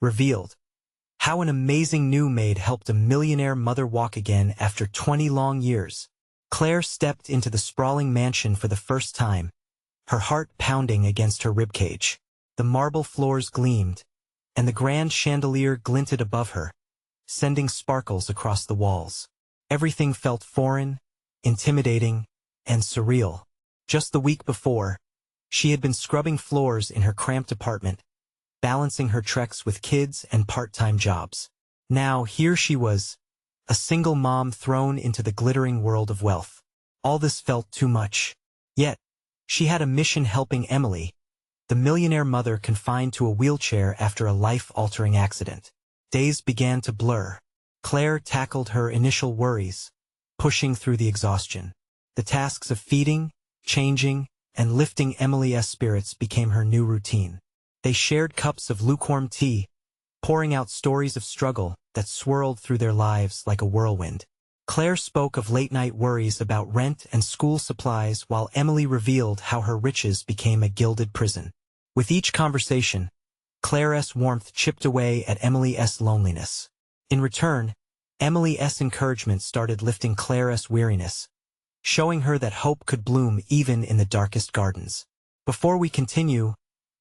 revealed. How an amazing new maid helped a millionaire mother walk again after 20 long years. Claire stepped into the sprawling mansion for the first time, her heart pounding against her ribcage. The marble floors gleamed, and the grand chandelier glinted above her, sending sparkles across the walls. Everything felt foreign, intimidating, and surreal. Just the week before, she had been scrubbing floors in her cramped apartment, balancing her treks with kids and part-time jobs. Now here she was, a single mom thrown into the glittering world of wealth. All this felt too much. Yet, she had a mission helping Emily, the millionaire mother confined to a wheelchair after a life-altering accident. Days began to blur. Claire tackled her initial worries, pushing through the exhaustion. The tasks of feeding, changing, and lifting Emily's spirits became her new routine. They shared cups of lukewarm tea, pouring out stories of struggle that swirled through their lives like a whirlwind. Claire spoke of late-night worries about rent and school supplies while Emily revealed how her riches became a gilded prison. With each conversation, Claire's warmth chipped away at Emily's loneliness. In return, Emily's encouragement started lifting Claire's weariness, showing her that hope could bloom even in the darkest gardens. Before we continue,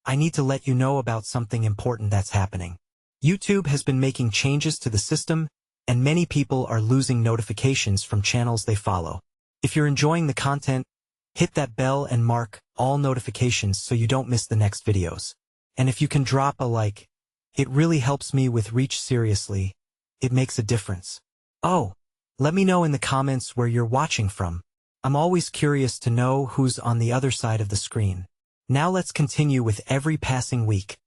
I need to let you know about something important that's happening. YouTube has been making changes to the system, and many people are losing notifications from channels they follow. If you're enjoying the content, hit that bell and mark all notifications so you don't miss the next videos. And if you can drop a like, it really helps me with reach. Seriously, it makes a difference. Oh, let me know in the comments where you're watching from. I'm always curious to know who's on the other side of the screen. Now let's continue with every passing week.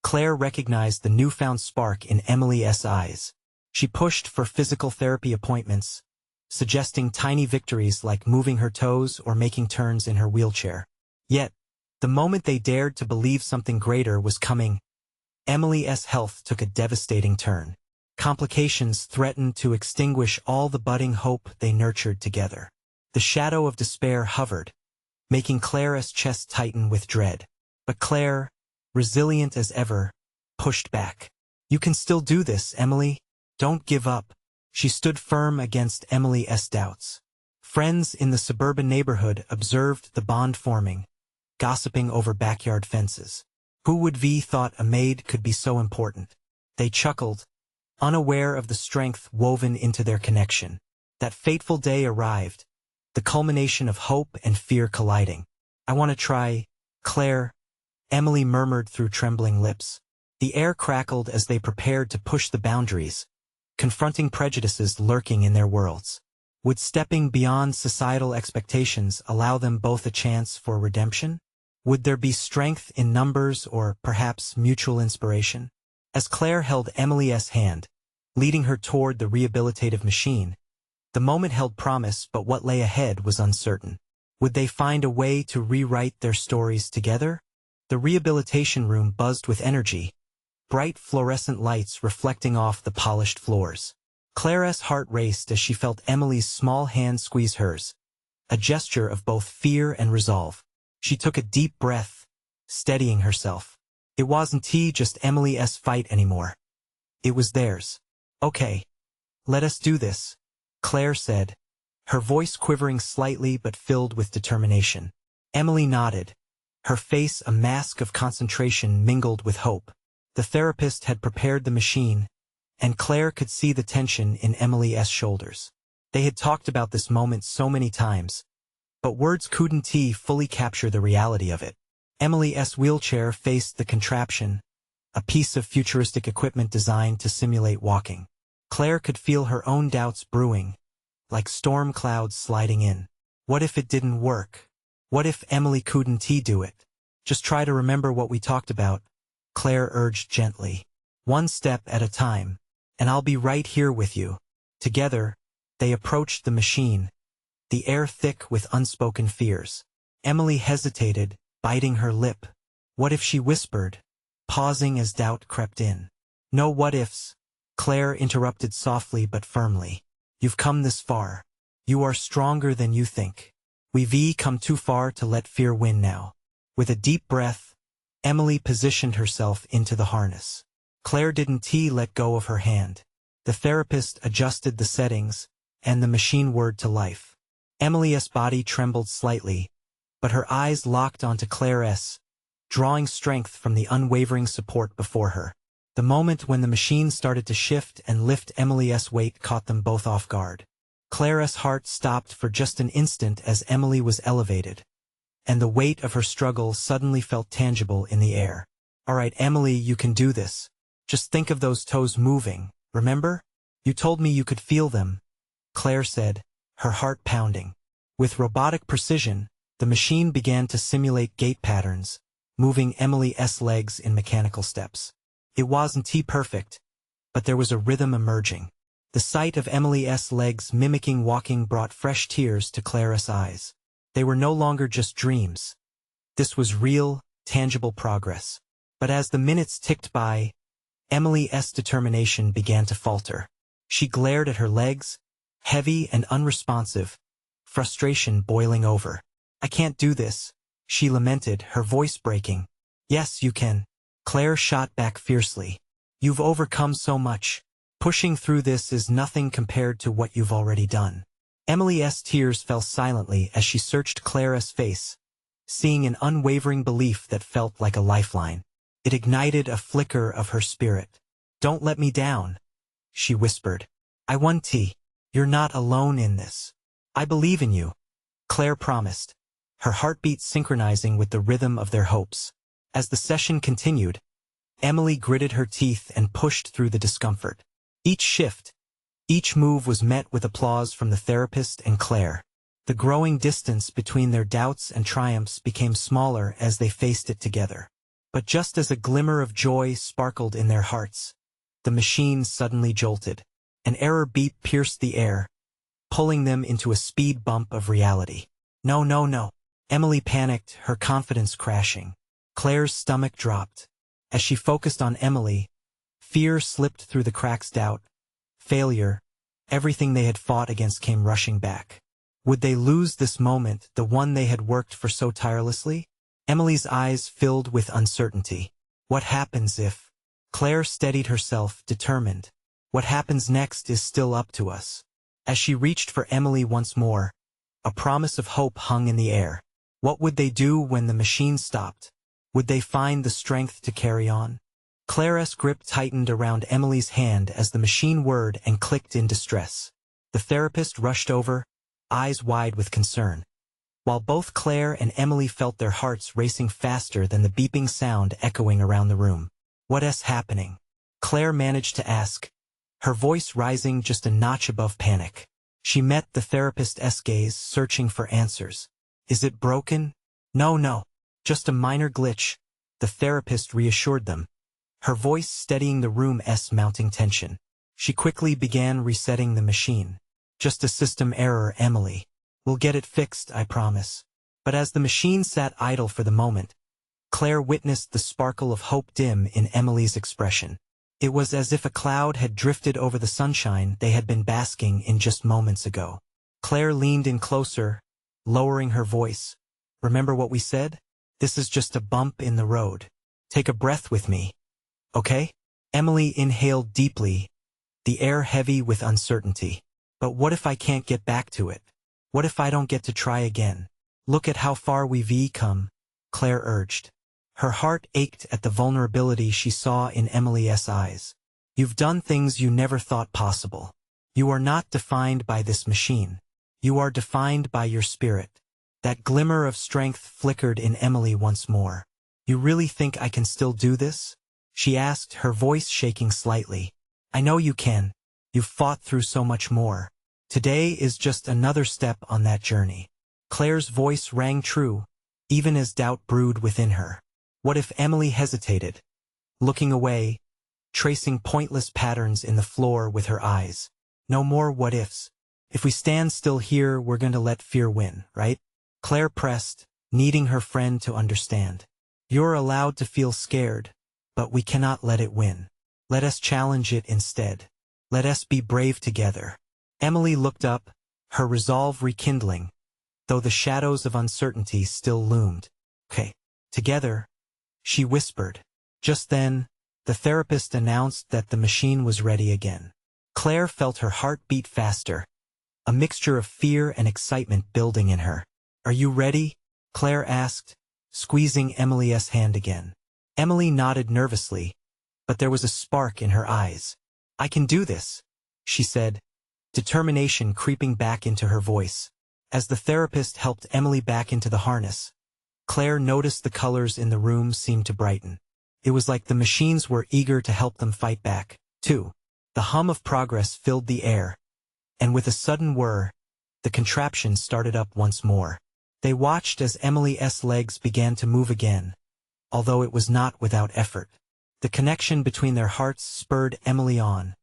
Claire recognized the newfound spark in Emily's eyes. She pushed for physical therapy appointments, suggesting tiny victories like moving her toes or making turns in her wheelchair. Yet, the moment they dared to believe something greater was coming, Emily's health took a devastating turn. Complications threatened to extinguish all the budding hope they nurtured together. The shadow of despair hovered, making Claire's chest tighten with dread. But Claire, resilient as ever, pushed back. "You can still do this, Emily. Don't give up." She stood firm against Emily's doubts. Friends in the suburban neighborhood observed the bond forming, gossiping over backyard fences. Who would have thought a maid could be so important? They chuckled, unaware of the strength woven into their connection. That fateful day arrived, the culmination of hope and fear colliding. "I want to try, Claire," Emily murmured through trembling lips. The air crackled as they prepared to push the boundaries, confronting prejudices lurking in their worlds. Would stepping beyond societal expectations allow them both a chance for redemption? Would there be strength in numbers or perhaps mutual inspiration? As Claire held Emily's hand, leading her toward the rehabilitative machine, the moment held promise, but what lay ahead was uncertain. Would they find a way to rewrite their stories together? The rehabilitation room buzzed with energy, bright fluorescent lights reflecting off the polished floors. Claire's heart raced as she felt Emily's small hand squeeze hers, a gesture of both fear and resolve. She took a deep breath, steadying herself. It wasn't just Emily's fight anymore. It was theirs. "Okay, let us do this," Claire said, her voice quivering slightly but filled with determination. Emily nodded, her face a mask of concentration mingled with hope. The therapist had prepared the machine, and Claire could see the tension in Emily's shoulders. They had talked about this moment so many times, but words couldn't fully capture the reality of it. Emily's wheelchair faced the contraption, a piece of futuristic equipment designed to simulate walking. Claire could feel her own doubts brewing, like storm clouds sliding in. What if it didn't work? What if Emily couldn't do it? "Just try to remember what we talked about," Claire urged gently. "One step at a time, and I'll be right here with you." Together, they approached the machine, the air thick with unspoken fears. Emily hesitated, biting her lip. What if she whispered, pausing as doubt crept in? "No what ifs," Claire interrupted softly but firmly. "You've come this far. You are stronger than you think. We've come too far to let fear win now." With a deep breath, Emily positioned herself into the harness. Claire didn't let go of her hand. The therapist adjusted the settings, and the machine whirred to life. Emily's body trembled slightly, but her eyes locked onto Claire's, drawing strength from the unwavering support before her. The moment when the machine started to shift and lift Emily's weight caught them both off guard. Claire's heart stopped for just an instant as Emily was elevated, and the weight of her struggle suddenly felt tangible in the air. "All right, Emily, you can do this. Just think of those toes moving, remember? You told me you could feel them," Claire said, her heart pounding. With robotic precision, the machine began to simulate gait patterns, moving Emily's legs in mechanical steps. It wasn't perfect, but there was a rhythm emerging. The sight of Emily's legs mimicking walking brought fresh tears to Claire's eyes. They were no longer just dreams. This was real, tangible progress. But as the minutes ticked by, Emily's determination began to falter. She glared at her legs, heavy and unresponsive, frustration boiling over. "I can't do this," she lamented, her voice breaking. "Yes, you can," Claire shot back fiercely. "You've overcome so much. Pushing through this is nothing compared to what you've already done." Emily's tears fell silently as she searched Claire's face, seeing an unwavering belief that felt like a lifeline. It ignited a flicker of her spirit. "Don't let me down," she whispered. "I won. You're not alone in this. I believe in you," Claire promised, her heartbeat synchronizing with the rhythm of their hopes. As the session continued, Emily gritted her teeth and pushed through the discomfort. Each shift, each move was met with applause from the therapist and Claire. The growing distance between their doubts and triumphs became smaller as they faced it together. But just as a glimmer of joy sparkled in their hearts, the machine suddenly jolted. An error beep pierced the air, pulling them into a speed bump of reality. "No, no, no." Emily panicked, her confidence crashing. Claire's stomach dropped. As she focused on Emily, fear slipped through the cracks. Doubt, failure, everything they had fought against came rushing back. Would they lose this moment, the one they had worked for so tirelessly? Emily's eyes filled with uncertainty. What happens if? Claire steadied herself, determined. What happens next is still up to us. As she reached for Emily once more, a promise of hope hung in the air. What would they do when the machine stopped? Would they find the strength to carry on? Claire's grip tightened around Emily's hand as the machine whirred and clicked in distress. The therapist rushed over, eyes wide with concern, while both Claire and Emily felt their hearts racing faster than the beeping sound echoing around the room. "What's happening?" Claire managed to ask, her voice rising just a notch above panic. She met the therapist's gaze, searching for answers. "Is it broken?" "No, no. Just a minor glitch," the therapist reassured them, her voice steadying the room's mounting tension. She quickly began resetting the machine. "Just a system error, Emily. We'll get it fixed, I promise." But as the machine sat idle for the moment, Claire witnessed the sparkle of hope dim in Emily's expression. It was as if a cloud had drifted over the sunshine they had been basking in just moments ago. Claire leaned in closer, lowering her voice. "Remember what we said? This is just a bump in the road. Take a breath with me, okay?" Emily inhaled deeply, the air heavy with uncertainty. "But what if I can't get back to it? What if I don't get to try again?" "Look at how far we've come," Claire urged. Her heart ached at the vulnerability she saw in Emily's eyes. "You've done things you never thought possible. You are not defined by this machine. You are defined by your spirit." That glimmer of strength flickered in Emily once more. "You really think I can still do this?" she asked, her voice shaking slightly. "I know you can. You've fought through so much more. Today is just another step on that journey." Claire's voice rang true, even as doubt brewed within her. What if Emily hesitated, looking away, tracing pointless patterns in the floor with her eyes? "No more what ifs. If we stand still here, we're going to let fear win, right?" Claire pressed, needing her friend to understand. "You're allowed to feel scared, but we cannot let it win. Let us challenge it instead. Let us be brave together." Emily looked up, her resolve rekindling, though the shadows of uncertainty still loomed. "Okay, together," she whispered. Just then, The therapist announced that the machine was ready again. Claire felt her heart beat faster, a mixture of fear and excitement building in her. "Are you ready?" Claire asked, squeezing Emily's hand again. Emily nodded nervously, but there was a spark in her eyes. "I can do this," she said, determination creeping back into her voice. As the therapist helped Emily back into the harness, Claire noticed the colors in the room seemed to brighten. It was like the machines were eager to help them fight back, too. The hum of progress filled the air, and with a sudden whir, the contraption started up once more. They watched as Emily's legs began to move again, although it was not without effort. The connection between their hearts spurred Emily on,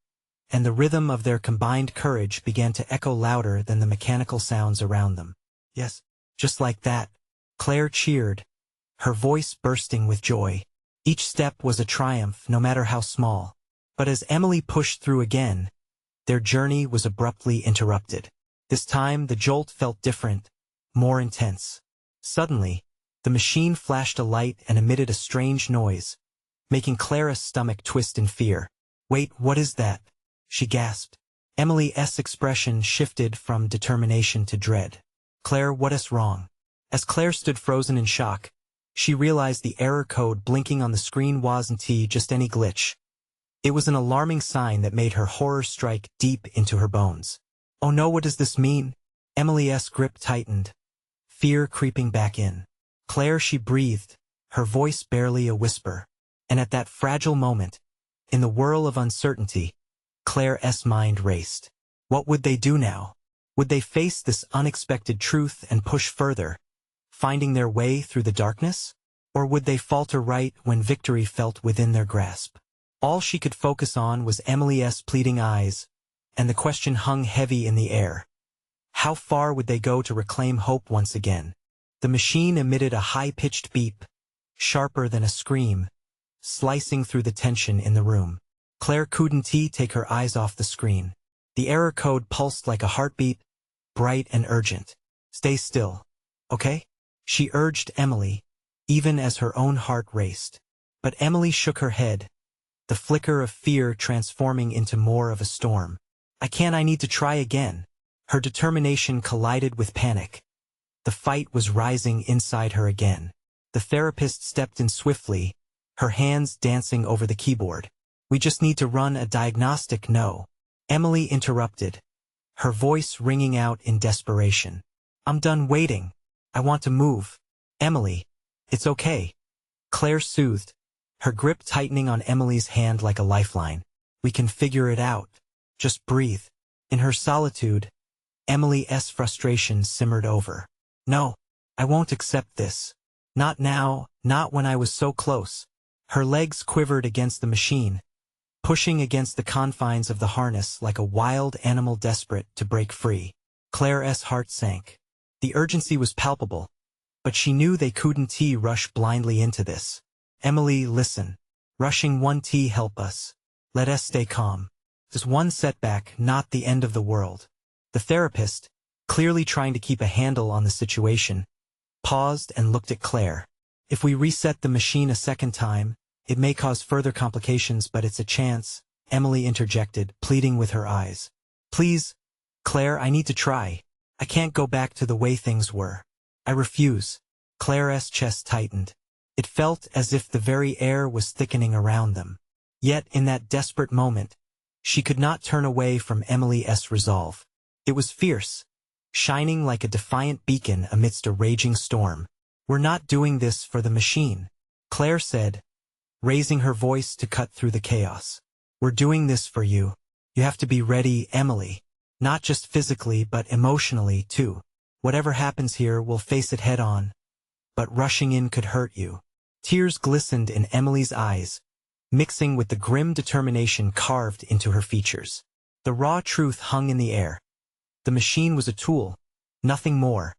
and the rhythm of their combined courage began to echo louder than the mechanical sounds around them. "Yes, just like that," Claire cheered, her voice bursting with joy. Each step was a triumph, no matter how small. But as Emily pushed through again, their journey was abruptly interrupted. This time the jolt felt different, more intense. Suddenly, the machine flashed a light and emitted a strange noise, making Clara's stomach twist in fear. "Wait, what is that?" she gasped. Emily's expression shifted from determination to dread. "Claire, what is wrong?" As Claire stood frozen in shock, she realized the error code blinking on the screen wasn't just any glitch. It was an alarming sign that made her horror strike deep into her bones. "Oh no, what does this mean?" Emily's grip tightened, fear creeping back in. "Claire," she breathed, her voice barely a whisper. And at that fragile moment, in the whirl of uncertainty, Claire's mind raced. What would they do now? Would they face this unexpected truth and push further, finding their way through the darkness? Or would they falter right when victory felt within their grasp? All she could focus on was Emily's pleading eyes, and the question hung heavy in the air. How far would they go to reclaim hope once again? The machine emitted a high-pitched beep, sharper than a scream, slicing through the tension in the room. Claire couldn't take her eyes off the screen. The error code pulsed like a heartbeat, bright and urgent. "Stay still, okay?" she urged Emily, even as her own heart raced. But Emily shook her head, the flicker of fear transforming into more of a storm. I need to try again." Her determination collided with panic. The fight was rising inside her again. The therapist stepped in swiftly, her hands dancing over the keyboard. "We just need to run a diagnostic." "No," Emily interrupted, her voice ringing out in desperation. "I'm done waiting. I want to move." "Emily, it's okay," Claire soothed, her grip tightening on Emily's hand like a lifeline. "We can figure it out. Just breathe." In her solitude, Emily's frustration simmered over. "No, I won't accept this. Not now, not when I was so close." Her legs quivered against the machine, pushing against the confines of the harness like a wild animal desperate to break free. Claire's heart sank. The urgency was palpable, but she knew they couldn't rush blindly into this. "Emily, listen. Rushing won't help us. Let us stay calm. There's one setback, not the end of the world." The therapist, clearly trying to keep a handle on the situation, paused and looked at Claire. "If we reset the machine a second time, it may cause further complications, but it's a chance," Emily interjected, pleading with her eyes. "Please, Claire, I need to try. I can't go back to the way things were." "I refuse." Claire's chest tightened. It felt as if the very air was thickening around them. Yet in that desperate moment, she could not turn away from Emily's resolve. It was fierce, shining like a defiant beacon amidst a raging storm. "We're not doing this for the machine," Claire said, raising her voice to cut through the chaos. "We're doing this for you. You have to be ready, Emily. Not just physically, but emotionally, too. Whatever happens here, we'll face it head on. But rushing in could hurt you." Tears glistened in Emily's eyes, mixing with the grim determination carved into her features. The raw truth hung in the air. The machine was a tool, nothing more.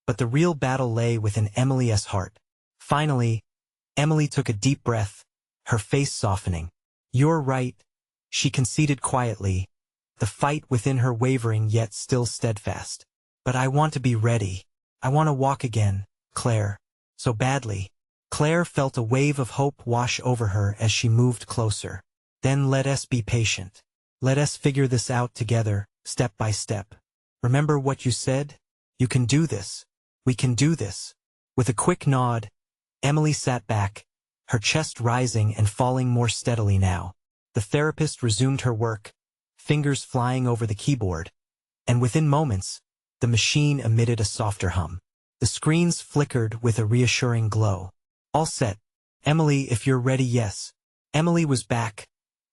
But the real battle lay within Emily's heart. Finally, Emily took a deep breath, her face softening. "You're right," she conceded quietly, the fight within her wavering yet still steadfast. "But I want to be ready. I want to walk again, Claire. So badly." Claire felt a wave of hope wash over her as she moved closer. Then let us be patient. Let us figure this out together, step by step. Remember what you said? You can do this. We can do this. With a quick nod, Emily sat back, her chest rising and falling more steadily now. The therapist resumed her work, fingers flying over the keyboard, and within moments, the machine emitted a softer hum. The screens flickered with a reassuring glow. All set. Emily, if you're ready, yes. Emily was back,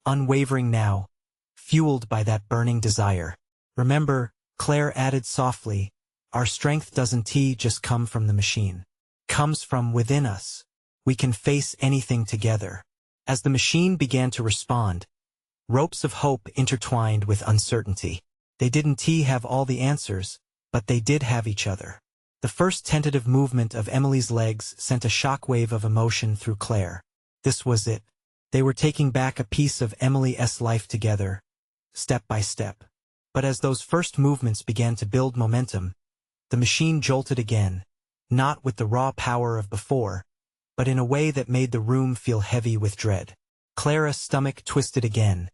unwavering now, fueled by that burning desire. Remember, Claire added softly, our strength doesn't just come from the machine. Comes from within us. We can face anything together. As the machine began to respond, ropes of hope intertwined with uncertainty. They didn't have all the answers, but they did have each other. The first tentative movement of Emily's legs sent a shockwave of emotion through Claire. This was it. They were taking back a piece of Emily's life together, step by step. But as those first movements began to build momentum, the machine jolted again, not with the raw power of before, but in a way that made the room feel heavy with dread. Clara's stomach twisted again,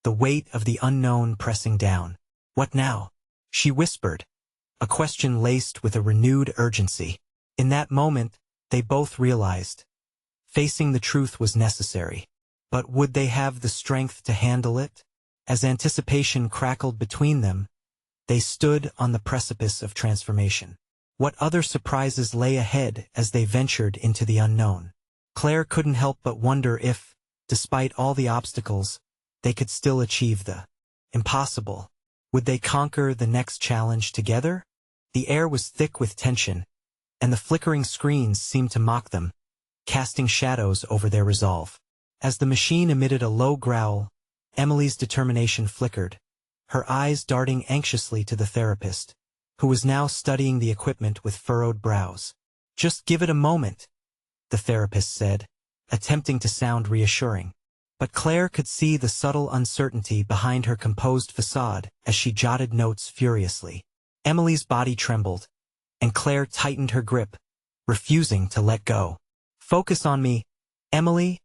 the weight of the unknown pressing down. What now? She whispered, a question laced with a renewed urgency. In that moment, they both realized. Facing the truth was necessary. But would they have the strength to handle it? As anticipation crackled between them, they stood on the precipice of transformation. What other surprises lay ahead as they ventured into the unknown? Claire couldn't help but wonder if, despite all the obstacles, they could still achieve the impossible. Would they conquer the next challenge together? The air was thick with tension, and the flickering screens seemed to mock them, casting shadows over their resolve. As the machine emitted a low growl, Emily's determination flickered, her eyes darting anxiously to the therapist, who was now studying the equipment with furrowed brows. Just give it a moment, the therapist said, attempting to sound reassuring. But Claire could see the subtle uncertainty behind her composed facade as she jotted notes furiously. Emily's body trembled, and Claire tightened her grip, refusing to let go. Focus on me, Emily,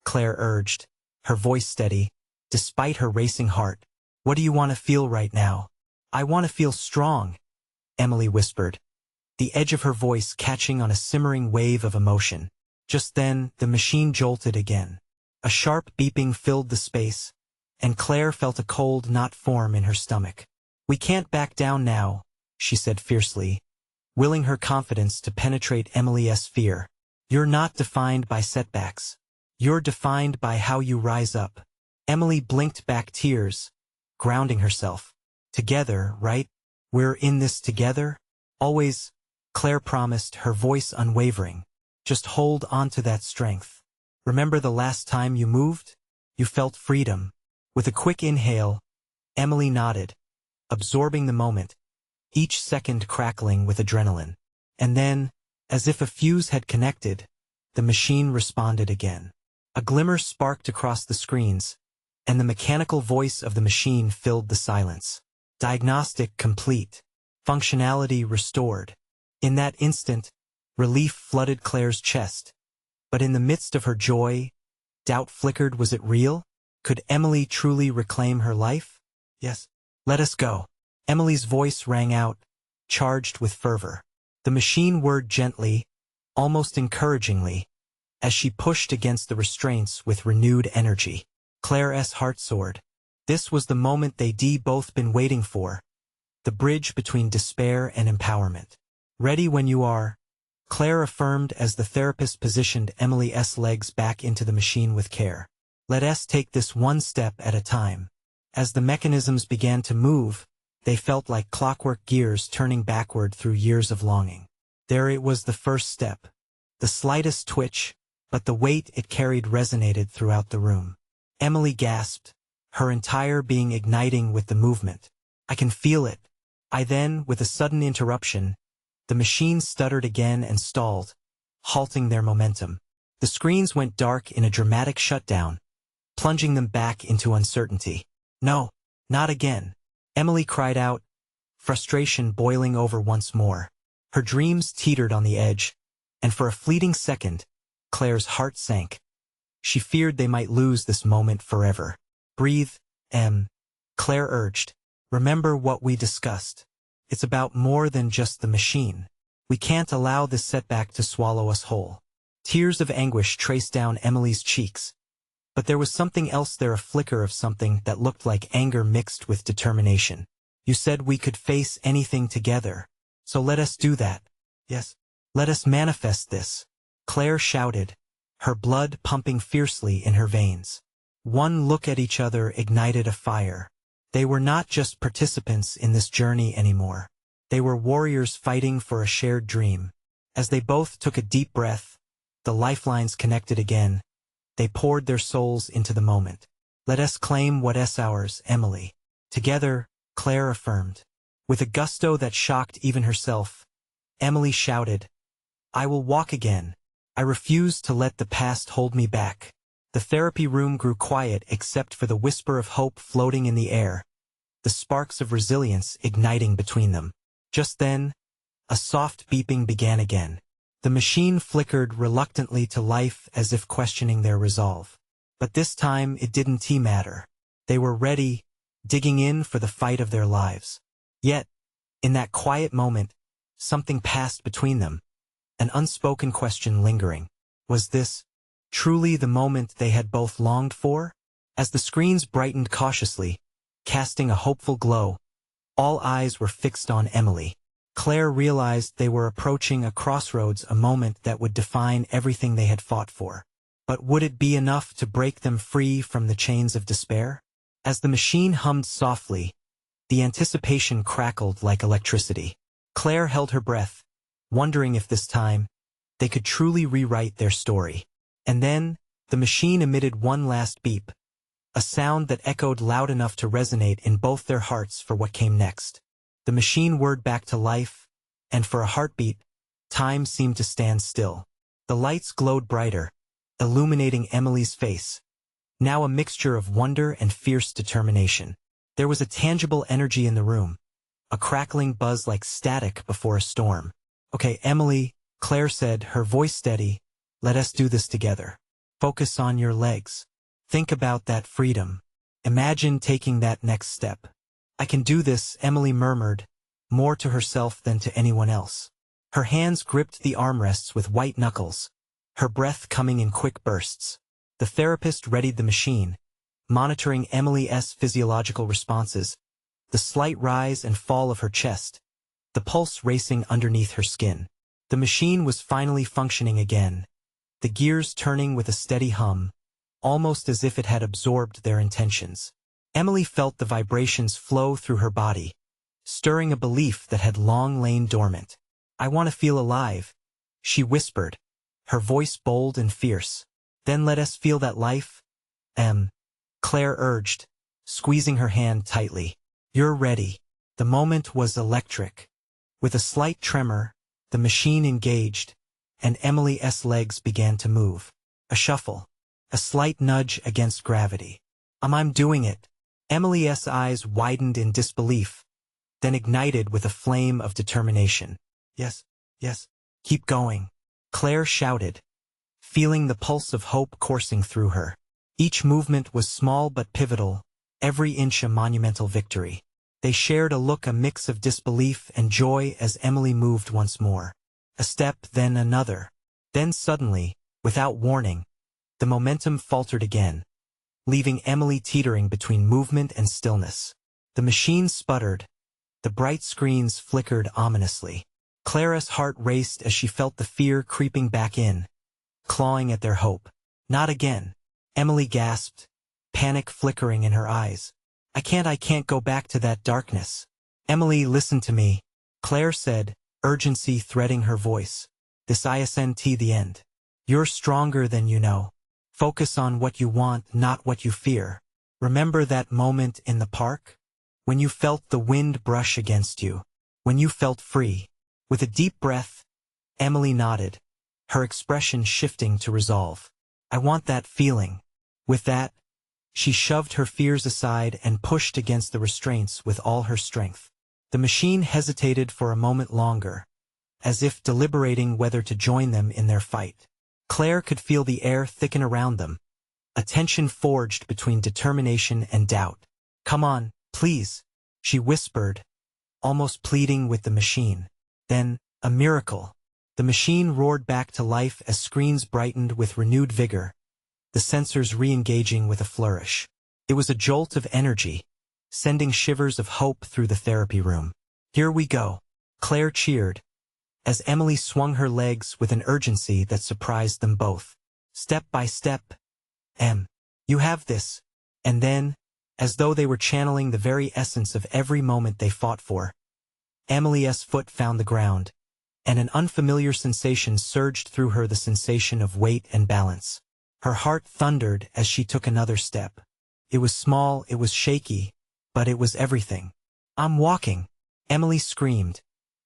Claire urged, her voice steady, despite her racing heart. What do you want to feel right now? I want to feel strong, Emily whispered, the edge of her voice catching on a simmering wave of emotion. Just then, the machine jolted again. A sharp beeping filled the space, and Claire felt a cold knot form in her stomach. We can't back down now, she said fiercely, willing her confidence to penetrate Emily's fear. You're not defined by setbacks. You're defined by how you rise up. Emily blinked back tears, grounding herself. Together, right? We're in this together? Always, Claire promised, her voice unwavering. Just hold on to that strength. Remember the last time you moved? You felt freedom. With a quick inhale, Emily nodded, absorbing the moment, each second crackling with adrenaline. And then, as if a fuse had connected, the machine responded again. A glimmer sparked across the screens, and the mechanical voice of the machine filled the silence. Diagnostic complete. Functionality restored. In that instant, relief flooded Claire's chest. But in the midst of her joy, doubt flickered. Was it real? Could Emily truly reclaim her life? Yes. Let us go. Emily's voice rang out, charged with fervor. The machine whirred gently, almost encouragingly, as she pushed against the restraints with renewed energy. Claire's heart soared. This was the moment they'd both been waiting for, the bridge between despair and empowerment. Ready when you are, Claire affirmed as the therapist positioned Emily's legs back into the machine with care. Let us take this one step at a time. As the mechanisms began to move, they felt like clockwork gears turning backward through years of longing. There it was, the first step. The slightest twitch, but the weight it carried resonated throughout the room. Emily gasped, her entire being igniting with the movement. I can feel it. Then, with a sudden interruption, the machine stuttered again and stalled, halting their momentum. The screens went dark in a dramatic shutdown, plunging them back into uncertainty. No, not again, Emily cried out, frustration boiling over once more. Her dreams teetered on the edge, and for a fleeting second, Claire's heart sank. She feared they might lose this moment forever. Breathe, Claire urged. Remember what we discussed. It's about more than just the machine. We can't allow this setback to swallow us whole. Tears of anguish traced down Emily's cheeks. But there was something else there, a flicker of something that looked like anger mixed with determination. You said we could face anything together. So let us do that. Yes. Let us manifest this. Claire shouted, her blood pumping fiercely in her veins. One look at each other ignited a fire. They were not just participants in this journey anymore. They were warriors fighting for a shared dream. As they both took a deep breath, the lifelines connected again. They poured their souls into the moment. Let us claim what's ours, Emily. Together, Claire affirmed. With a gusto that shocked even herself, Emily shouted, I will walk again. I refuse to let the past hold me back. The therapy room grew quiet except for the whisper of hope floating in the air, the sparks of resilience igniting between them. Just then, a soft beeping began again. The machine flickered reluctantly to life as if questioning their resolve. But this time it didn't matter. They were ready, digging in for the fight of their lives. Yet, in that quiet moment, something passed between them, an unspoken question lingering. Was this truly the moment they had both longed for? As the screens brightened cautiously, casting a hopeful glow, all eyes were fixed on Emily. Claire realized they were approaching a crossroads, a moment that would define everything they had fought for. But would it be enough to break them free from the chains of despair? As the machine hummed softly, the anticipation crackled like electricity. Claire held her breath, wondering if this time they could truly rewrite their story. And then, the machine emitted one last beep, a sound that echoed loud enough to resonate in both their hearts for what came next. The machine whirred back to life, and for a heartbeat, time seemed to stand still. The lights glowed brighter, illuminating Emily's face, now a mixture of wonder and fierce determination. There was a tangible energy in the room, a crackling buzz like static before a storm. Okay, Emily, Claire said, her voice steady, let us do this together. Focus on your legs. Think about that freedom. Imagine taking that next step. I can do this, Emily murmured, more to herself than to anyone else. Her hands gripped the armrests with white knuckles, her breath coming in quick bursts. The therapist readied the machine, monitoring Emily's physiological responses, the slight rise and fall of her chest, the pulse racing underneath her skin. The machine was finally functioning again, the gears turning with a steady hum, almost as if it had absorbed their intentions. Emily felt the vibrations flow through her body, stirring a belief that had long lain dormant. I want to feel alive, she whispered, her voice bold and fierce. Then let us feel that life, Claire urged, squeezing her hand tightly. You're ready. The moment was electric. With a slight tremor, the machine engaged, and Emily's legs began to move. A shuffle, a slight nudge against gravity. I'm doing it. Emily's eyes widened in disbelief, then ignited with a flame of determination. Yes, yes, keep going, Claire shouted, feeling the pulse of hope coursing through her. Each movement was small but pivotal, every inch a monumental victory. They shared a look, a mix of disbelief and joy as Emily moved once more. A step, then another. Then suddenly, without warning, the momentum faltered again, leaving Emily teetering between movement and stillness. The machine sputtered. The bright screens flickered ominously. Clara's heart raced as she felt the fear creeping back in, clawing at their hope. Not again, Emily gasped, panic flickering in her eyes. I can't go back to that darkness. Emily, listen to me, Claire said, urgency threading her voice. This isn't the end. You're stronger than you know. Focus on what you want, not what you fear. Remember that moment in the park? When you felt the wind brush against you? When you felt free? With a deep breath, Emily nodded, her expression shifting to resolve. I want that feeling. With that, she shoved her fears aside and pushed against the restraints with all her strength. The machine hesitated for a moment longer, as if deliberating whether to join them in their fight. Claire could feel the air thicken around them, a tension forged between determination and doubt. "Come on, please," she whispered, almost pleading with the machine. Then, a miracle. The machine roared back to life as screens brightened with renewed vigor, the sensors re-engaging with a flourish. It was a jolt of energy, sending shivers of hope through the therapy room. "Here we go," Claire cheered, as Emily swung her legs with an urgency that surprised them both. "Step by step, Em. You have this." And then, as though they were channeling the very essence of every moment they fought for, Emily's foot found the ground, and an unfamiliar sensation surged through her, the sensation of weight and balance. Her heart thundered as she took another step. It was small, it was shaky, but it was everything. "I'm walking," Emily screamed,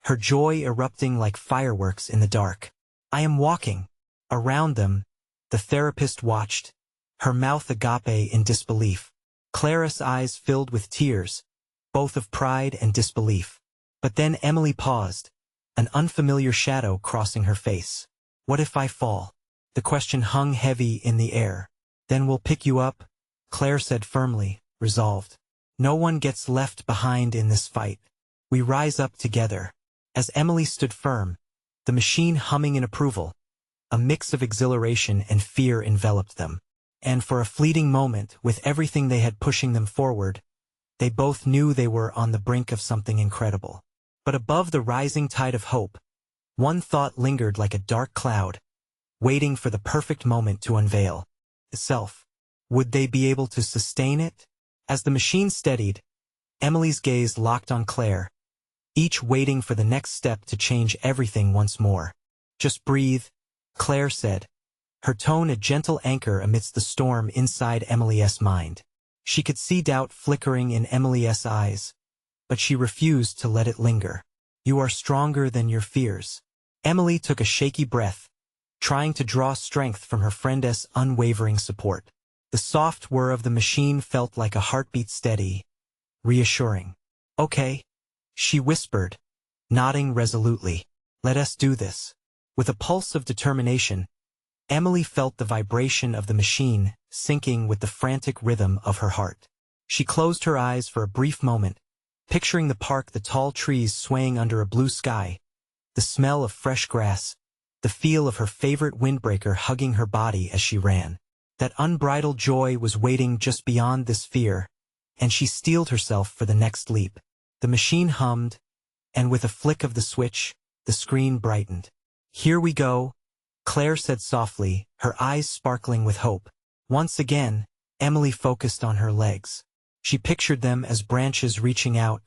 her joy erupting like fireworks in the dark. "I am walking." Around them, the therapist watched, her mouth agape in disbelief. Clara's eyes filled with tears, both of pride and disbelief. But then Emily paused, an unfamiliar shadow crossing her face. "What if I fall?" The question hung heavy in the air. "Then we'll pick you up," Claire said firmly, resolved. "No one gets left behind in this fight. We rise up together." As Emily stood firm, the machine humming in approval, a mix of exhilaration and fear enveloped them. And for a fleeting moment, with everything they had pushing them forward, they both knew they were on the brink of something incredible. But above the rising tide of hope, one thought lingered like a dark cloud, waiting for the perfect moment to unveil itself. Would they be able to sustain it? As the machine steadied, Emily's gaze locked on Claire, each waiting for the next step to change everything once more. "Just breathe," Claire said, her tone a gentle anchor amidst the storm inside Emily's mind. She could see doubt flickering in Emily's eyes, but she refused to let it linger. "You are stronger than your fears." Emily took a shaky breath, trying to draw strength from her friend's unwavering support. The soft whir of the machine felt like a heartbeat, steady, reassuring. "Okay," she whispered, nodding resolutely. "Let us do this." With a pulse of determination, Emily felt the vibration of the machine syncing with the frantic rhythm of her heart. She closed her eyes for a brief moment, picturing the park, the tall trees swaying under a blue sky, the smell of fresh grass, the feel of her favorite windbreaker hugging her body as she ran. That unbridled joy was waiting just beyond this fear, and she steeled herself for the next leap. The machine hummed, and with a flick of the switch, the screen brightened. "Here we go," Claire said softly, her eyes sparkling with hope. Once again, Emily focused on her legs. She pictured them as branches reaching out,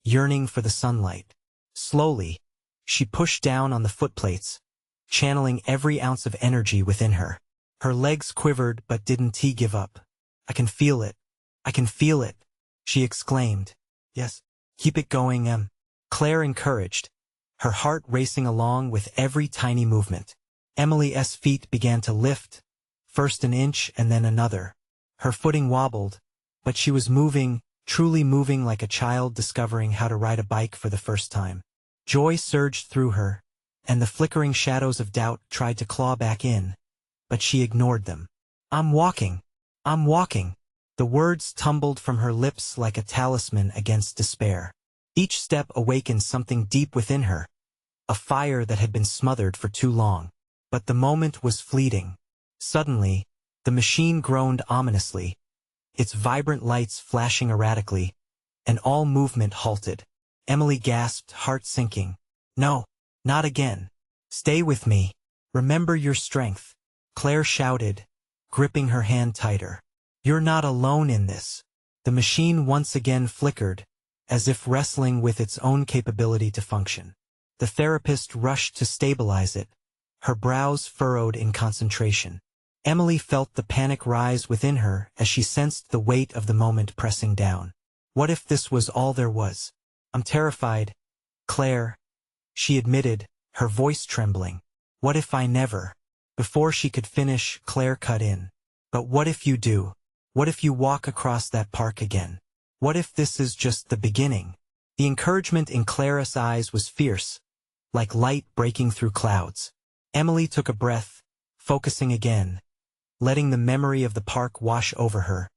yearning for the sunlight. Slowly, she pushed down on the footplates, channeling every ounce of energy within her. Her legs quivered but didn't give up. "I can feel it. I can feel it," she exclaimed. "Yes, keep it going, Em," Claire encouraged, her heart racing along with every tiny movement. Emily's feet began to lift, first an inch and then another. Her footing wobbled, but she was moving, truly moving like a child discovering how to ride a bike for the first time. Joy surged through her, and the flickering shadows of doubt tried to claw back in, but she ignored them. "I'm walking. I'm walking." The words tumbled from her lips like a talisman against despair. Each step awakened something deep within her, a fire that had been smothered for too long. But the moment was fleeting. Suddenly, the machine groaned ominously, its vibrant lights flashing erratically, and all movement halted. Emily gasped, heart sinking. "No, not again. Stay with me. Remember your strength," Claire shouted, gripping her hand tighter. "You're not alone in this." The machine once again flickered, as if wrestling with its own capability to function. The therapist rushed to stabilize it, her brows furrowed in concentration. Emily felt the panic rise within her as she sensed the weight of the moment pressing down. What if this was all there was? "I'm terrified, Claire," she admitted, her voice trembling. "What if I never?" Before she could finish, Claire cut in. "But what if you do? What if you walk across that park again? What if this is just the beginning?" The encouragement in Clara's eyes was fierce, like light breaking through clouds. Emily took a breath, focusing again, letting the memory of the park wash over her,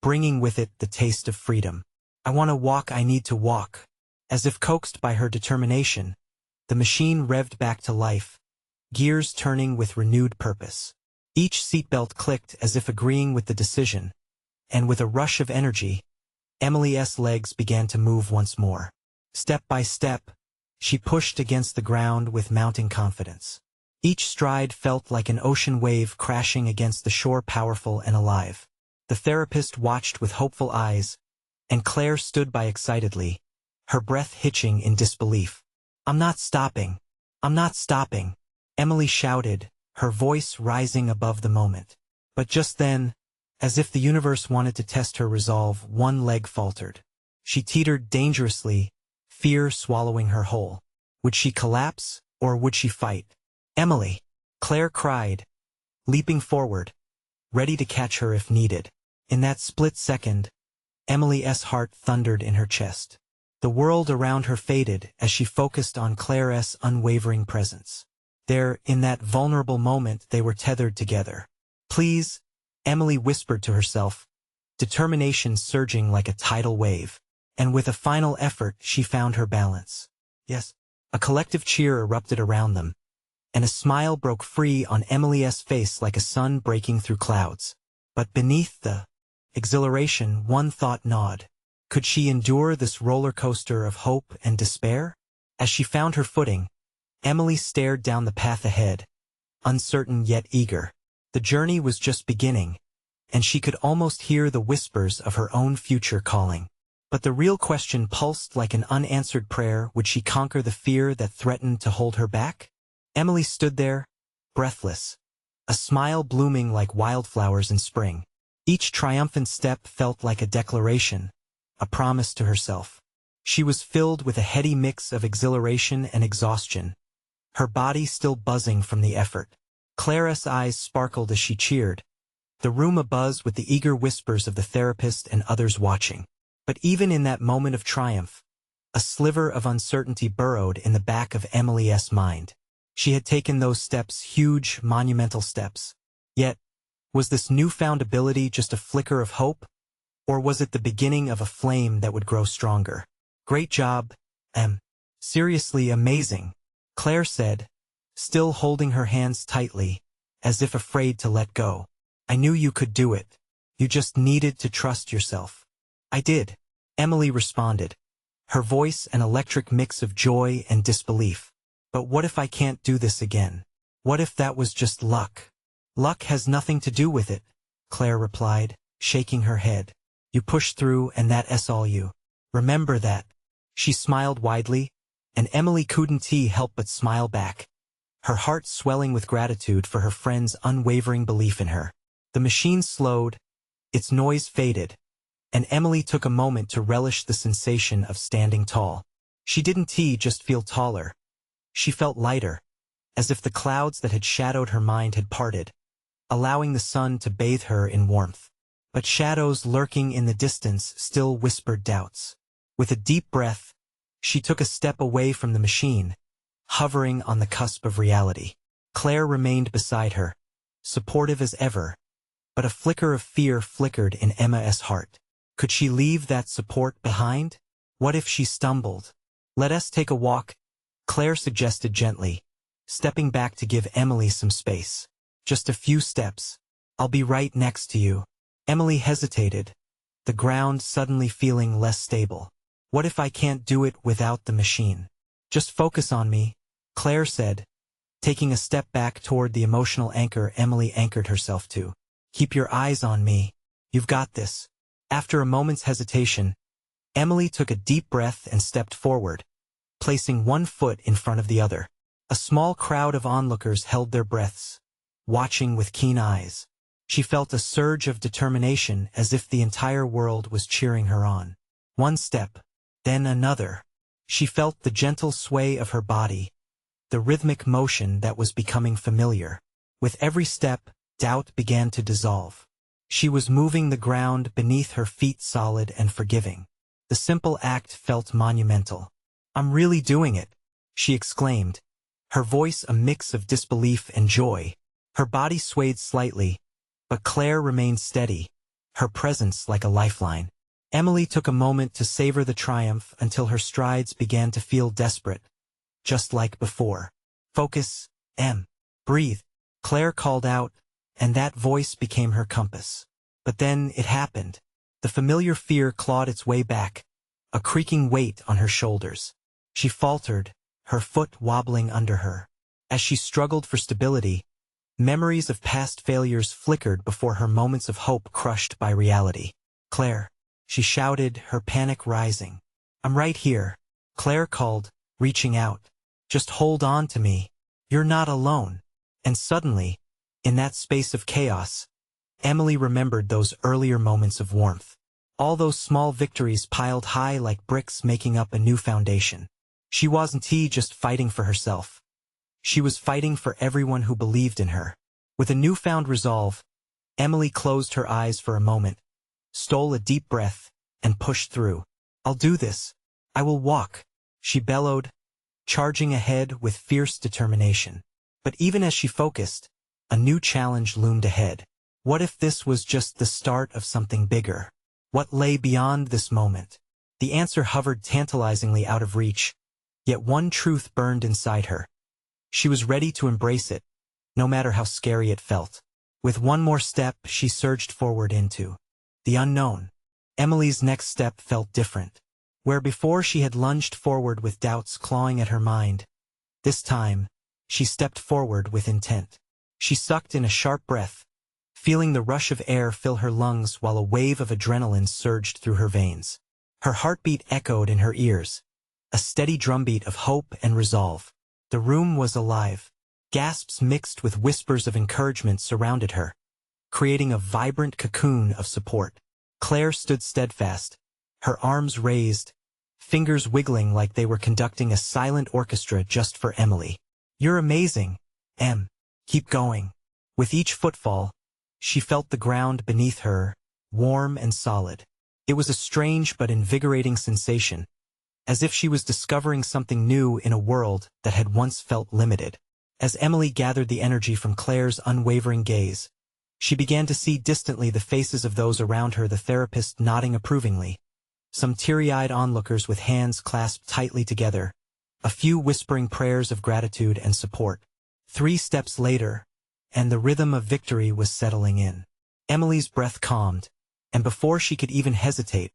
bringing with it the taste of freedom. I want to walk, I need to walk. As if coaxed by her determination, the machine revved back to life, gears turning with renewed purpose. Each seatbelt clicked as if agreeing with the decision, and with a rush of energy, Emily's legs began to move once more. Step by step, she pushed against the ground with mounting confidence. Each stride felt like an ocean wave crashing against the shore, powerful and alive. The therapist watched with hopeful eyes, and Claire stood by excitedly, her breath hitching in disbelief. "I'm not stopping. I'm not stopping," Emily shouted, her voice rising above the moment. But just then, as if the universe wanted to test her resolve, one leg faltered. She teetered dangerously, fear swallowing her whole. Would she collapse, or would she fight? "Emily!" Claire cried, leaping forward, ready to catch her if needed. In that split second, Emily's heart thundered in her chest. The world around her faded as she focused on Claire's unwavering presence. There, in that vulnerable moment, they were tethered together. "Please," Emily whispered to herself, determination surging like a tidal wave. And with a final effort, she found her balance. Yes. A collective cheer erupted around them, and a smile broke free on Emily's face like a sun breaking through clouds. But beneath the exhilaration, one thought gnawed. Could she endure this roller coaster of hope and despair? As she found her footing, Emily stared down the path ahead, uncertain yet eager. The journey was just beginning, and she could almost hear the whispers of her own future calling. But the real question pulsed like an unanswered prayer: would she conquer the fear that threatened to hold her back? Emily stood there, breathless, a smile blooming like wildflowers in spring. Each triumphant step felt like a declaration, a promise to herself. She was filled with a heady mix of exhilaration and exhaustion, her body still buzzing from the effort. Claire's eyes sparkled as she cheered, the room abuzz with the eager whispers of the therapist and others watching. But even in that moment of triumph, a sliver of uncertainty burrowed in the back of Emily's mind. She had taken those steps, huge, monumental steps. Yet, was this newfound ability just a flicker of hope? Or was it the beginning of a flame that would grow stronger? "Great job, Em. Seriously amazing," Claire said, still holding her hands tightly, as if afraid to let go. "I knew you could do it. You just needed to trust yourself." "I did," Emily responded, her voice an electric mix of joy and disbelief. "But what if I can't do this again? What if that was just luck?" "Luck has nothing to do with it," Claire replied, shaking her head. "You pushed through, and that's all you. Remember that." She smiled widely, and Emily couldn't help but smile back, her heart swelling with gratitude for her friend's unwavering belief in her. The machine slowed, its noise faded, and Emily took a moment to relish the sensation of standing tall. She didn't just feel taller. She felt lighter, as if the clouds that had shadowed her mind had parted, allowing the sun to bathe her in warmth. But shadows lurking in the distance still whispered doubts. With a deep breath, she took a step away from the machine, hovering on the cusp of reality. Claire remained beside her, supportive as ever, but a flicker of fear flickered in Emma's heart. Could she leave that support behind? What if she stumbled? "Let us take a walk," Claire suggested gently, stepping back to give Emily some space. "Just a few steps. I'll be right next to you." Emily hesitated, the ground suddenly feeling less stable. "What if I can't do it without the machine?" "Just focus on me," Claire said, taking a step back toward the emotional anchor Emily anchored herself to. "Keep your eyes on me. You've got this." After a moment's hesitation, Emily took a deep breath and stepped forward, placing one foot in front of the other. A small crowd of onlookers held their breaths, watching with keen eyes. She felt a surge of determination as if the entire world was cheering her on. One step, then another. She felt the gentle sway of her body, the rhythmic motion that was becoming familiar. With every step, doubt began to dissolve. She was moving the ground beneath her feet solid and forgiving. The simple act felt monumental. "I'm really doing it," she exclaimed, her voice a mix of disbelief and joy. Her body swayed slightly, but Claire remained steady, her presence like a lifeline. Emily took a moment to savor the triumph until her strides began to feel desperate, just like before. Focus, Em. Breathe. Claire called out, and that voice became her compass. But then it happened. The familiar fear clawed its way back, a creaking weight on her shoulders. She faltered, her foot wobbling under her. As she struggled for stability, memories of past failures flickered before her moments of hope crushed by reality. Claire, she shouted, her panic rising. I'm right here, Claire called, reaching out. Just hold on to me. You're not alone. And suddenly, in that space of chaos, Emily remembered those earlier moments of warmth. All those small victories piled high like bricks making up a new foundation. She wasn't just fighting for herself. She was fighting for everyone who believed in her. With a newfound resolve, Emily closed her eyes for a moment, stole a deep breath, and pushed through. I'll do this. I will walk, she bellowed, charging ahead with fierce determination. But even as she focused, a new challenge loomed ahead. What if this was just the start of something bigger? What lay beyond this moment? The answer hovered tantalizingly out of reach, yet one truth burned inside her. She was ready to embrace it, no matter how scary it felt. With one more step, she surged forward into the unknown. Emily's next step felt different. Where before she had lunged forward with doubts clawing at her mind, this time, she stepped forward with intent. She sucked in a sharp breath, feeling the rush of air fill her lungs while a wave of adrenaline surged through her veins. Her heartbeat echoed in her ears, a steady drumbeat of hope and resolve. The room was alive. Gasps mixed with whispers of encouragement surrounded her, creating a vibrant cocoon of support. Claire stood steadfast, her arms raised, fingers wiggling like they were conducting a silent orchestra just for Emily. You're amazing, Em. Keep going. With each footfall, she felt the ground beneath her, warm and solid. It was a strange but invigorating sensation, as if she was discovering something new in a world that had once felt limited. As Emily gathered the energy from Claire's unwavering gaze, she began to see distantly the faces of those around her, the therapist nodding approvingly, some teary-eyed onlookers with hands clasped tightly together, a few whispering prayers of gratitude and support. 3 steps later, and the rhythm of victory was settling in. Emily's breath calmed, and before she could even hesitate,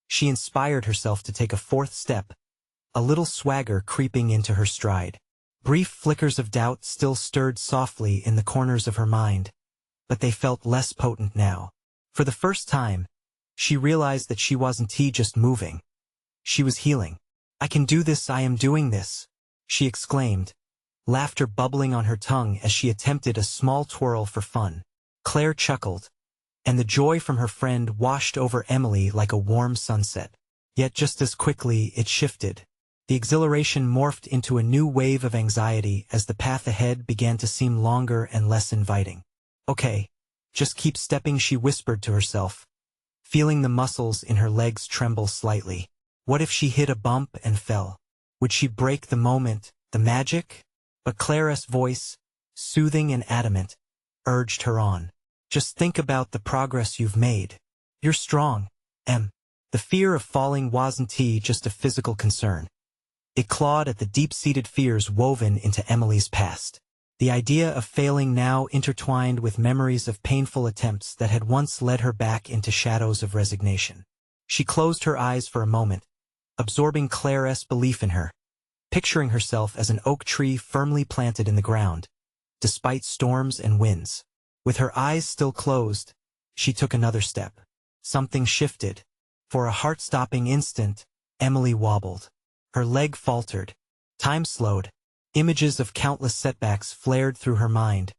she inspired herself to take a 4th step, a little swagger creeping into her stride. Brief flickers of doubt still stirred softly in the corners of her mind, but they felt less potent now. For the first time, she realized that she wasn't just moving. She was healing. I can do this, I am doing this, she exclaimed, laughter bubbling on her tongue as she attempted a small twirl for fun. Claire chuckled, and the joy from her friend washed over Emily like a warm sunset. Yet just as quickly it shifted. The exhilaration morphed into a new wave of anxiety as the path ahead began to seem longer and less inviting. Okay, just keep stepping, she whispered to herself, feeling the muscles in her legs tremble slightly. What if she hit a bump and fell? Would she break the moment, the magic? But Claire's voice, soothing and adamant, urged her on. Just think about the progress you've made. You're strong, Em. The fear of falling wasn't just a physical concern. It clawed at the deep-seated fears woven into Emily's past. The idea of failing now intertwined with memories of painful attempts that had once led her back into shadows of resignation. She closed her eyes for a moment, absorbing Claire's belief in her, picturing herself as an oak tree firmly planted in the ground, despite storms and winds. With her eyes still closed, she took another step. Something shifted. For a heart-stopping instant, Emily wobbled. Her leg faltered. Time slowed. Images of countless setbacks flared through her mind,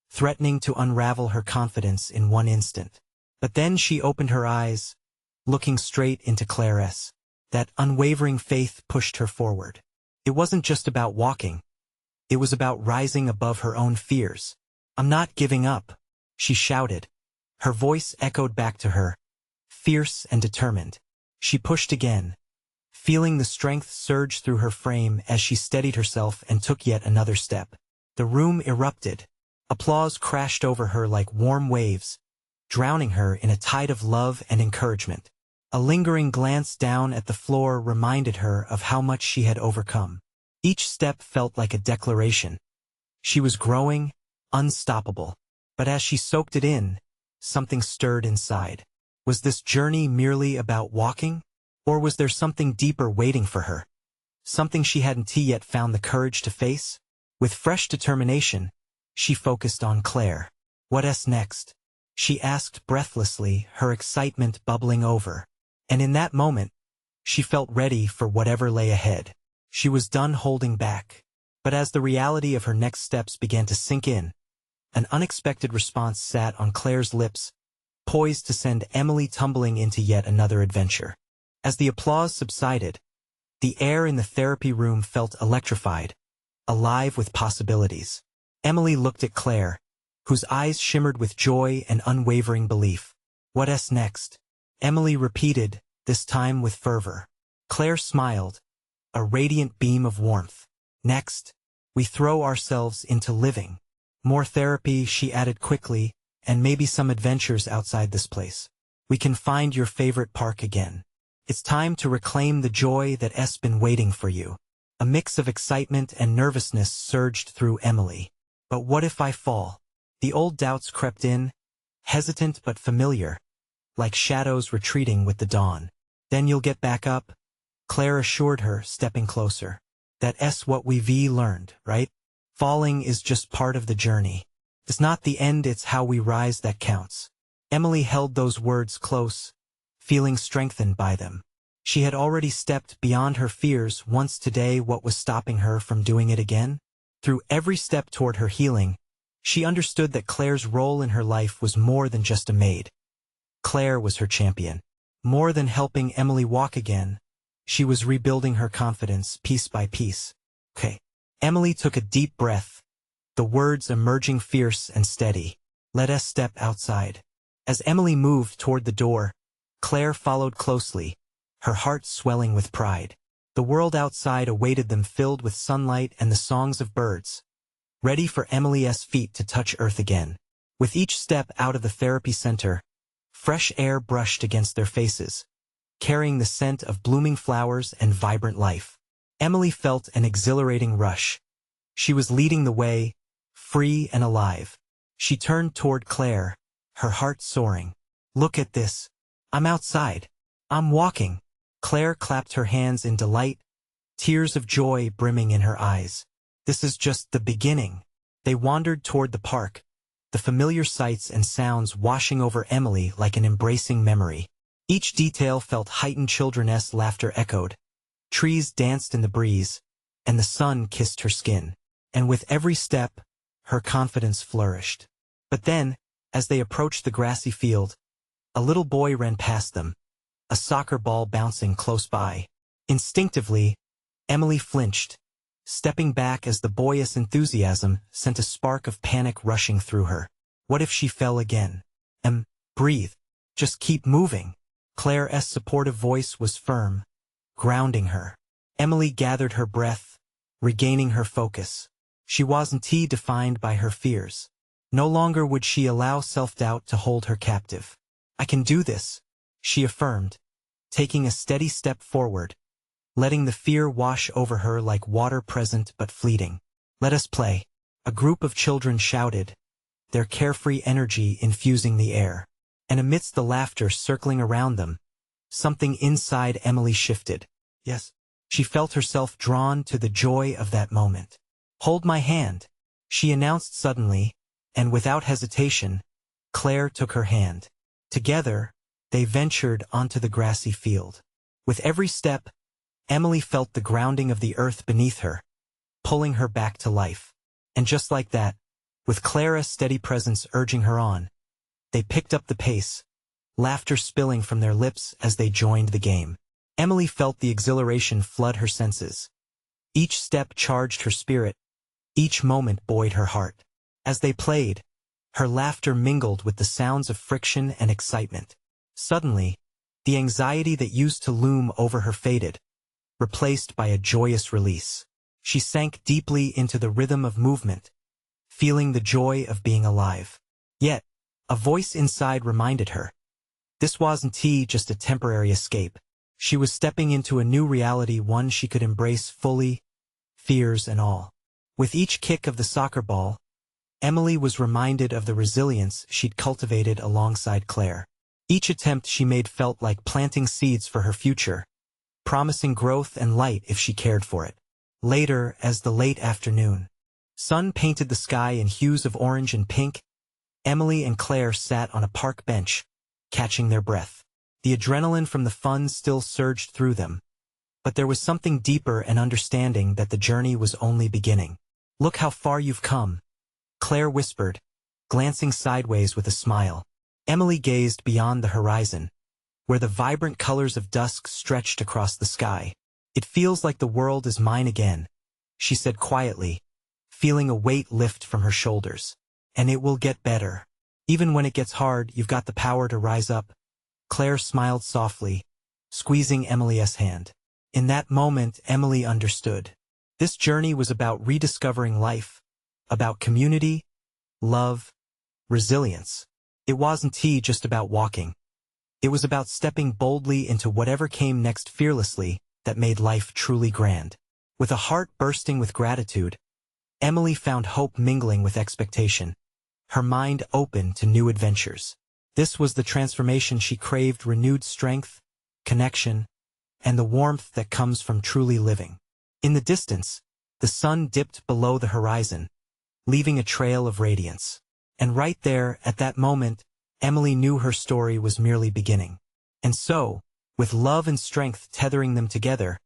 threatening to unravel her confidence in one instant. But then she opened her eyes, looking straight into Claire's. That unwavering faith pushed her forward. It wasn't just about walking. It was about rising above her own fears. I'm not giving up, she shouted. Her voice echoed back to her, fierce and determined. She pushed again, feeling the strength surge through her frame as she steadied herself and took yet another step. The room erupted, Applause crashed over her like warm waves, drowning her in a tide of love and encouragement. A lingering glance down at the floor reminded her of how much she had overcome. Each step felt like a declaration. She was growing, unstoppable. But as she soaked it in, something stirred inside. Was this journey merely about walking? Or was there something deeper waiting for her? Something she hadn't yet found the courage to face? With fresh determination, she focused on Claire. What's next? She asked breathlessly, her excitement bubbling over. And in that moment, she felt ready for whatever lay ahead. She was done holding back. But as the reality of her next steps began to sink in, an unexpected response sat on Claire's lips, poised to send Emily tumbling into yet another adventure. As the applause subsided, the air in the therapy room felt electrified, alive with possibilities. Emily looked at Claire, whose eyes shimmered with joy and unwavering belief. What's next? Emily repeated, this time with fervor. Claire smiled, a radiant beam of warmth. Next, we throw ourselves into living. More therapy, she added quickly, and maybe some adventures outside this place. We can find your favorite park again. It's time to reclaim the joy that's been waiting for you. A mix of excitement and nervousness surged through Emily. But what if I fall? The old doubts crept in, hesitant but familiar, like shadows retreating with the dawn. Then you'll get back up, Claire assured her, stepping closer. That's what we've learned, right? Falling is just part of the journey. It's not the end, it's how we rise that counts. Emily held those words close, feeling strengthened by them. She had already stepped beyond her fears once today. What was stopping her from doing it again? Through every step toward her healing, she understood that Claire's role in her life was more than just a maid. Claire was her champion. More than helping Emily walk again, she was rebuilding her confidence piece by piece. Okay. Emily took a deep breath, the words emerging fierce and steady. Let us step outside. As Emily moved toward the door, Claire followed closely, her heart swelling with pride. The world outside awaited them, filled with sunlight and the songs of birds, ready for Emily's feet to touch earth again. With each step out of the therapy center, fresh air brushed against their faces, carrying the scent of blooming flowers and vibrant life. Emily felt an exhilarating rush. She was leading the way, free and alive. She turned toward Claire, her heart soaring. Look at this. I'm outside. I'm walking. Claire clapped her hands in delight, tears of joy brimming in her eyes. This is just the beginning. They wandered toward the park, the familiar sights and sounds washing over Emily like an embracing memory. Each detail felt heightened. Children's laughter echoed. Trees danced in the breeze, and the sun kissed her skin. And with every step, her confidence flourished. But then, as they approached the grassy field, a little boy ran past them, a soccer ball bouncing close by. Instinctively, Emily flinched, stepping back as the boyish enthusiasm sent a spark of panic rushing through her. What if she fell again? Breathe. Just keep moving. Claire's supportive voice was firm, grounding her. Emily gathered her breath, regaining her focus. She wasn't defined by her fears. No longer would she allow self-doubt to hold her captive. I can do this, she affirmed, taking a steady step forward, letting the fear wash over her like water, present but fleeting. Let us play. A group of children shouted, their carefree energy infusing the air. And amidst the laughter circling around them, something inside Emily shifted. Yes, she felt herself drawn to the joy of that moment. Hold my hand, she announced suddenly, and without hesitation, Claire took her hand. Together, they ventured onto the grassy field. With every step, Emily felt the grounding of the earth beneath her, pulling her back to life. And just like that, with Claire's steady presence urging her on, they picked up the pace, laughter spilling from their lips as they joined the game. Emily felt the exhilaration flood her senses. Each step charged her spirit, each moment buoyed her heart. As they played, her laughter mingled with the sounds of friction and excitement. Suddenly, the anxiety that used to loom over her faded, replaced by a joyous release. She sank deeply into the rhythm of movement, feeling the joy of being alive. Yet, a voice inside reminded her. This wasn't just a temporary escape. She was stepping into a new reality, one she could embrace fully, fears and all. With each kick of the soccer ball, Emily was reminded of the resilience she'd cultivated alongside Claire. Each attempt she made felt like planting seeds for her future, promising growth and light if she cared for it. Later, as the late afternoon sun painted the sky in hues of orange and pink, Emily and Claire sat on a park bench, catching their breath. The adrenaline from the fun still surged through them, but there was something deeper and understanding that the journey was only beginning. "Look how far you've come," Claire whispered, glancing sideways with a smile. Emily gazed beyond the horizon, where the vibrant colors of dusk stretched across the sky. "It feels like the world is mine again," she said quietly, feeling a weight lift from her shoulders. "And it will get better. Even when it gets hard, you've got the power to rise up." Claire smiled softly, squeezing Emily's hand. In that moment, Emily understood. This journey was about rediscovering life, about community, love, resilience. It wasn't just about walking. It was about stepping boldly into whatever came next fearlessly that made life truly grand. With a heart bursting with gratitude, Emily found hope mingling with expectation, her mind open to new adventures. This was the transformation she craved: renewed strength, connection, and the warmth that comes from truly living. In the distance, the sun dipped below the horizon, leaving a trail of radiance. And right there, at that moment, Emily knew her story was merely beginning. And so, with love and strength tethering them together,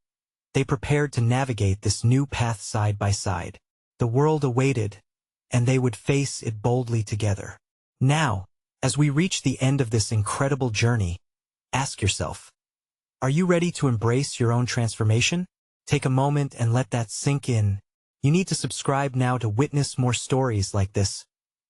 they prepared to navigate this new path side by side. The world awaited, and they would face it boldly together. Now, as we reach the end of this incredible journey, ask yourself, are you ready to embrace your own transformation? Take a moment and let that sink in. You need to subscribe now to witness more stories like this,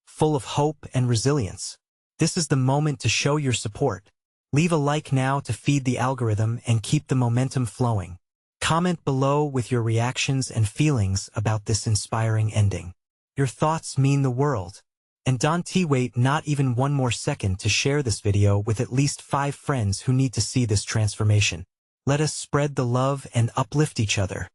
full of hope and resilience. This is the moment to show your support. Leave a like now to feed the algorithm and keep the momentum flowing. Comment below with your reactions and feelings about this inspiring ending. Your thoughts mean the world. And don't wait not even one more second to share this video with at least 5 friends who need to see this transformation. Let us spread the love and uplift each other.